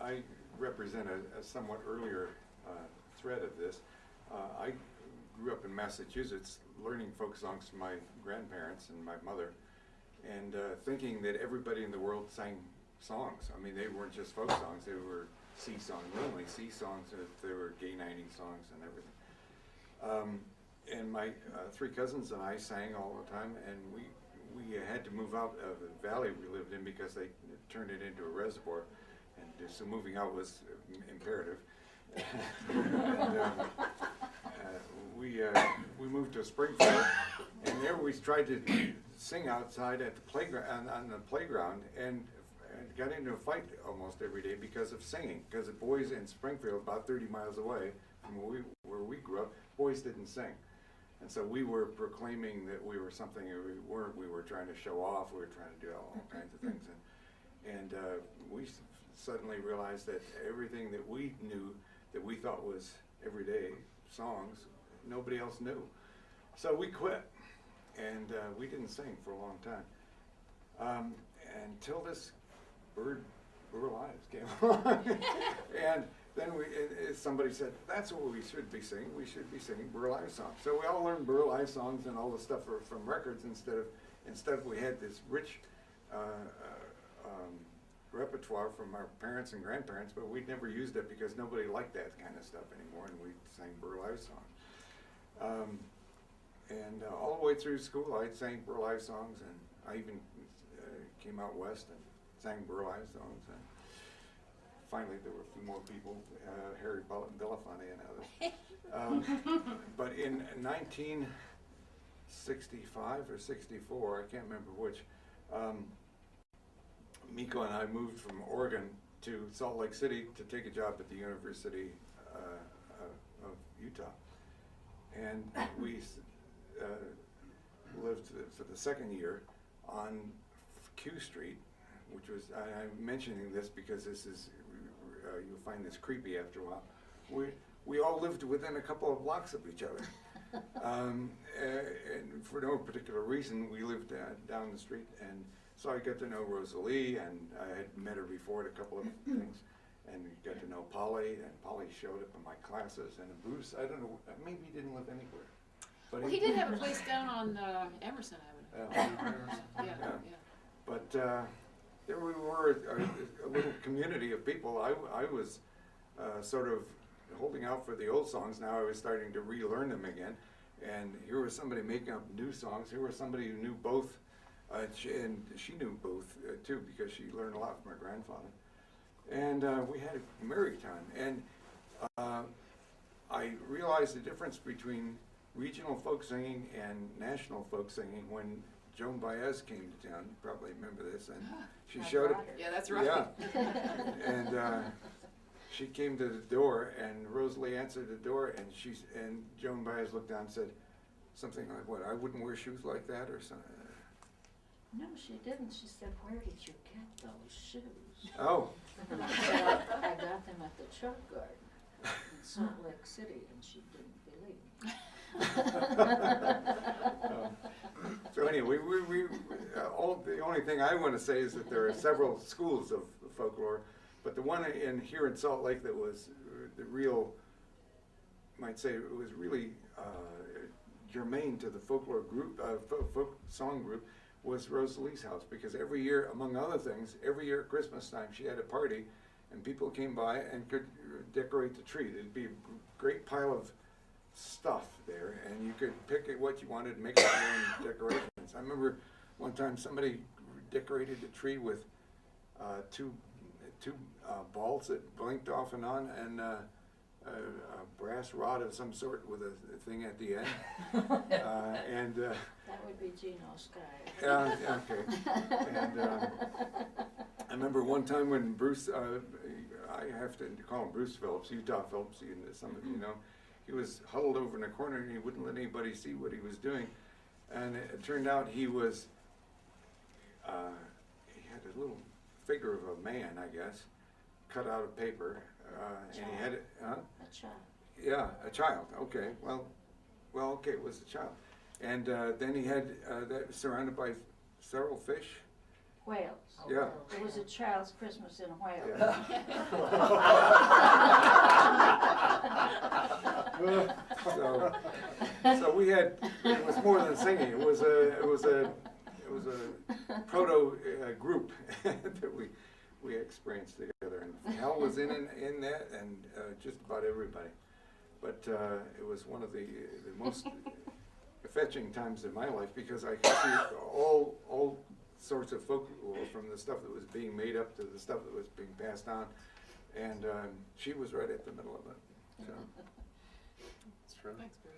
I represent a somewhat earlier thread of this. I grew up in Massachusetts learning folk songs from my grandparents and my mother, and thinking that everybody in the world sang songs. I mean, they weren't just folk songs, they were sea songs, mainly sea songs, they were gay nighting songs and everything. And my three cousins and I sang all the time, and we had to move out of the valley we lived in because they turned it into a reservoir, and so moving out was imperative. And, we moved to Springfield, and there we tried to sing outside at the playground, on the playground, and got into a fight almost every day because of singing. Because the boys in Springfield, about 30 miles away from where we grew up, boys didn't sing. And so we were proclaiming that we were something that we weren't. We were trying to show off. We were trying to do all kinds of things. And we suddenly realized that everything that we knew, that we thought was everyday songs, nobody else knew. So we quit, and we didn't sing for a long time until this Burr Lives came along. And then somebody said, that's what we should be singing. We should be singing Burr Lives songs. So we all learned Burr Lives songs and all the stuff from records instead of we had this rich repertoire from our parents and grandparents, but we'd never used it because nobody liked that kind of stuff anymore, and we sang Burr Lives songs. And all the way through school, I sang Burr Lives songs, and I even came out west and sang Burr Lives songs. And finally, there were a few more people, Harry Belafonte and others. But in 1965 or 64, I can't remember which, Miko and I moved from Oregon to Salt Lake City to take a job at the University of Utah. And we lived for the second year on Q Street, which was, I'm mentioning this because this is, you'll find this creepy after a while. We all lived within a couple of blocks of each other. And for no particular reason, we lived down the street, and so I got to know Rosalie, and I had met her before at a couple of things, and got to know Polly, and Polly showed up in my classes, and Bruce, I don't know, maybe he didn't live anywhere. But well, he did have a place down on Emerson Avenue. Yeah. But there we were, a little community of people. I was sort of holding out for the old songs. Now I was starting to relearn them again. And here was somebody making up new songs. Here was somebody who knew both, and she knew both too, because she learned a lot from her grandfather. And we had a merry time. And I realized the difference between regional folk singing and national folk singing when Joan Baez came to town. You probably remember this, and she showed up. Yeah, that's right. Yeah, and she came to the door, and Rosalie answered the door, and Joan Baez looked down and said something like, "What? I wouldn't wear shoes like that," or something. No, she didn't. She said, "Where did you get those shoes?" Oh. And I said, I got them at the Chuck Garden in Salt Lake City, and she didn't believe me. So anyway, the only thing I want to say is that there are several schools of folklore, but the one here in Salt Lake that was the real, might say, it was really germane to the folklore group, folk song group, was Rosalie's house, because every year, among other things, every year at Christmas time she had a party, and people came by and could decorate the tree. There'd be a great pile of stuff there, and you could pick what you wanted and make your own decorations. I remember one time somebody decorated the tree with two balls that blinked off and on, and a brass rod of some sort with a thing at the end. That would be Gino Sky. Okay. And I remember one time when Bruce, I have to call him Bruce Phillips, Utah Phillips, some of you know, he was huddled over in a corner and he wouldn't let anybody see what he was doing. And it turned out he had a little figure of a man, I guess, cut out of paper. And he had it, A child. Yeah, a child, okay, well, okay, it was a child. And then he had that surrounded by several fish, Wales. Yeah. It was a child's Christmas in Wales. So we had, it was more than singing, it was a proto group that we experienced together, and Hal was in that, and just about everybody. But it was one of the most fetching times in my life, because I could see all sorts of folklore, from the stuff that was being made up to the stuff that was being passed on, and she was right at the middle of it. So. That's true. Thanks, Barry.